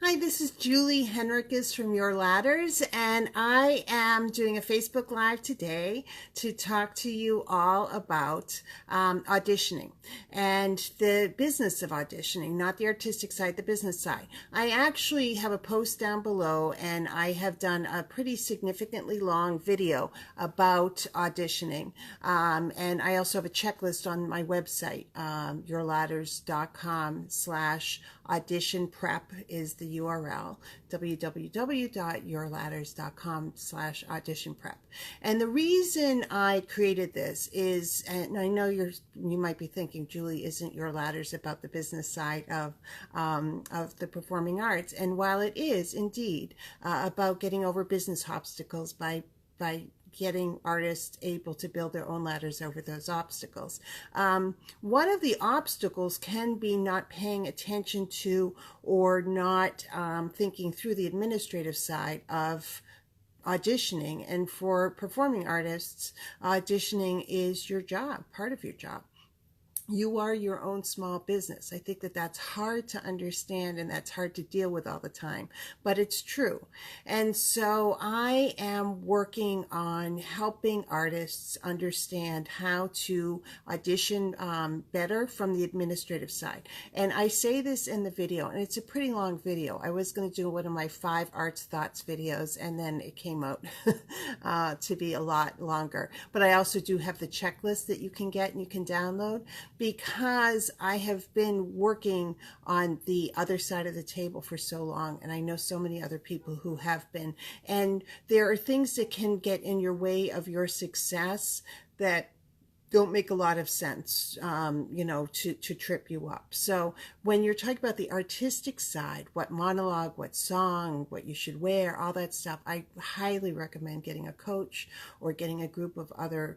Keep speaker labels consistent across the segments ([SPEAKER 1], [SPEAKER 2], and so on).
[SPEAKER 1] Hi, this is Julie Henriquez from Your Ladders, and I am doing a Facebook Live today to talk to you all about auditioning and the business of auditioning, not the artistic side, the business side. I actually have a post down below, and I have done a pretty significantly long video about auditioning, and I also have a checklist on my website, yourladders.com/audition prep is the URL, www.yourladders.com/audition prep. And the reason I created this is, and I know you might be thinking, Julie, isn't Your Ladders about the business side of the performing arts? And while it is indeed about getting over business obstacles by getting artists able to build their own ladders over those obstacles. One of the obstacles can be not paying attention to or not thinking through the administrative side of auditioning. And for performing artists, auditioning is your job, part of your job. You are your own small business. I think that that's hard to understand and that's hard to deal with all the time, but it's true. And so I am working on helping artists understand how to audition better from the administrative side. And I say this in the video, and it's a pretty long video. I was going to do one of my 5 arts thoughts videos, and then it came out to be a lot longer. But I also do have the checklist that you can get and you can download, because I have been working on the other side of the table for so long, and I know so many other people who have been, and there are things that can get in your way of your success that don't make a lot of sense, to trip you up. So when you're talking about the artistic side, what monologue, what song, what you should wear, all that stuff, I highly recommend getting a coach or getting a group of other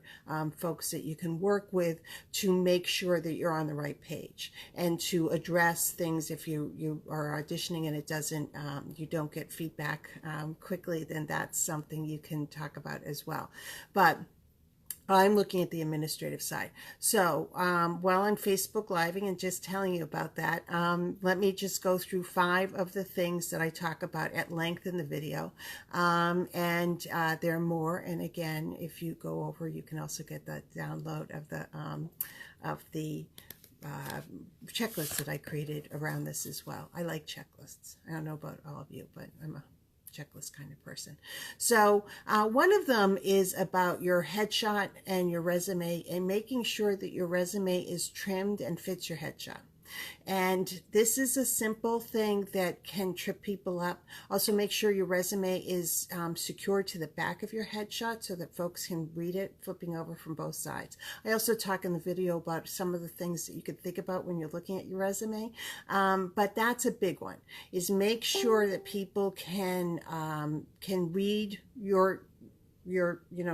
[SPEAKER 1] folks that you can work with to make sure that you're on the right page and to address things. If you are auditioning and it doesn't, you don't get feedback quickly, then that's something you can talk about as well. But I'm looking at the administrative side. So while I'm Facebook Living and just telling you about that, let me just go through 5 of the things that I talk about at length in the video. And there are more. And again, if you go over, you can also get the download of the checklist that I created around this as well. I like checklists. I don't know about all of you, but I'm a checklist kind of person. So one of them is about your headshot and your resume, and making sure that your resume is trimmed and fits your headshot. And this is a simple thing that can trip people up. Also, make sure your resume is secured to the back of your headshot so that folks can read it, flipping over from both sides. I also talk in the video about some of the things that you could think about when you're looking at your resume. But that's a big one, is make sure that people can read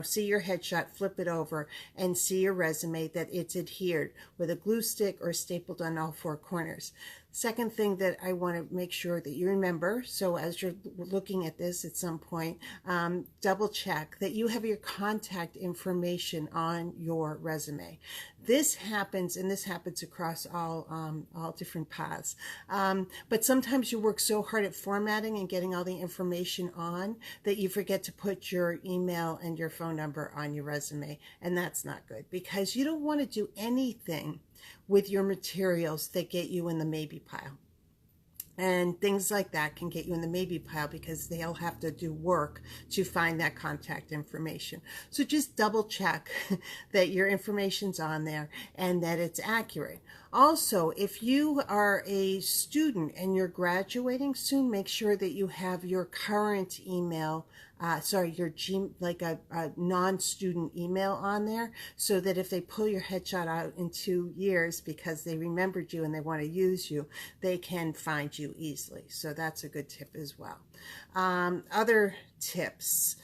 [SPEAKER 1] see your headshot, flip it over, and see your resume, that it's adhered with a glue stick or stapled on all 4 corners. Second thing that I want to make sure that you remember, so as you're looking at this at some point, double check that you have your contact information on your resume. This happens, and this happens across all different paths. But sometimes you work so hard at formatting and getting all the information on that you forget to put your email and your phone number on your resume, and that's not good, because you don't want to do anything with your materials that get you in the maybe pile. And things like that can get you in the maybe pile because they'll have to do work to find that contact information. So just double check that your information's on there and that it's accurate. Also, if you are a student and you're graduating soon, make sure that you have your current email, like a non-student email on there, so that if they pull your headshot out in 2 years because they remembered you and they want to use you, they can find you easily. So that's a good tip as well. Other tips.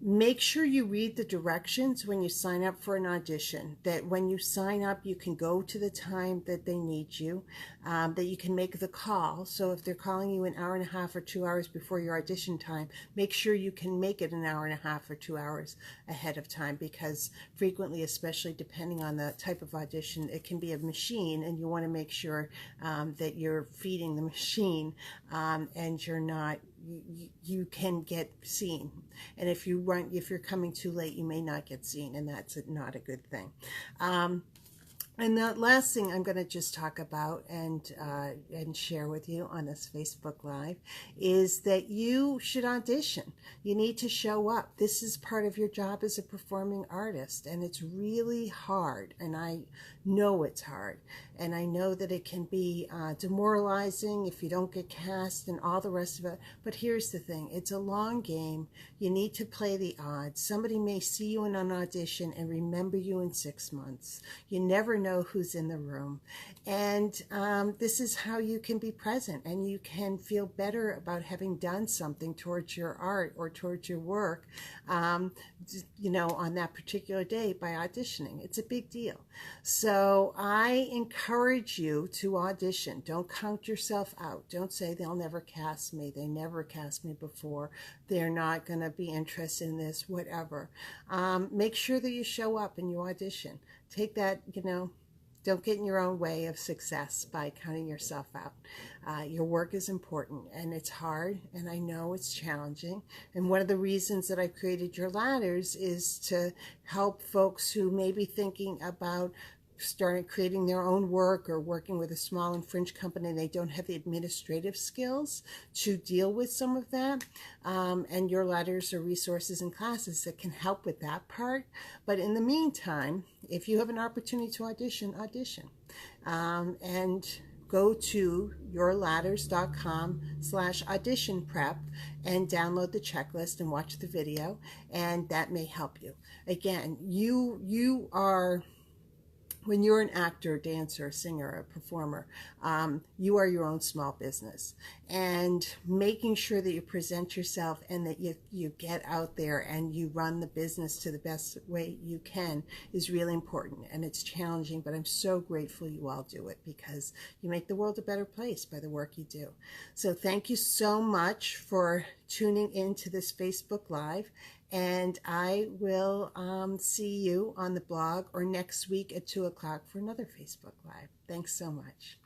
[SPEAKER 1] Make sure you read the directions when you sign up for an audition, that when you sign up, you can go to the time that they need you, that you can make the call. So if they're calling you an hour and a half or 2 hours before your audition time, make sure you can make it an hour and a half or 2 hours ahead of time, because frequently, especially depending on the type of audition, it can be a machine, and you want to make sure that you're feeding the machine, and you're not, you can get seen. And if you're coming too late, you may not get seen, and that's not a good thing. And the last thing I'm going to just talk about and share with you on this Facebook Live is that you should audition. You need to show up. This is part of your job as a performing artist, and it's really hard, and I know it's hard, and I know that it can be demoralizing if you don't get cast and all the rest of it. But here's the thing. It's a long game. You need to play the odds. Somebody may see you in an audition and remember you in 6 months. You never know who's in the room. And this is how you can be present, and you can feel better about having done something towards your art or towards your work, you know, on that particular day by auditioning. It's a big deal. So I encourage you to audition. Don't count yourself out. Don't say they'll never cast me. They never cast me before. They're not going to be interested in this, whatever. Make sure that you show up and you audition. Take that, you know, don't get in your own way of success by counting yourself out. Your work is important, and it's hard, and I know it's challenging. And one of the reasons that I created Your Ladders is to help folks who may be thinking about starting creating their own work or working with a small and fringe company. They don't have the administrative skills to deal with some of that. And Your Ladders are resources and classes that can help with that part. But in the meantime, if you have an opportunity to audition, audition. And go to yourladders.com/audition prep and download the checklist and watch the video, and that may help you. Again, you are, when you're an actor, dancer, singer, a performer, you are your own small business. And making sure that you present yourself and that you get out there and you run the business to the best way you can is really important. And it's challenging, but I'm so grateful you all do it, because you make the world a better place by the work you do. So thank you so much for tuning into this Facebook Live. And I will see you on the blog or next week at 2 o'clock for another Facebook Live. Thanks so much.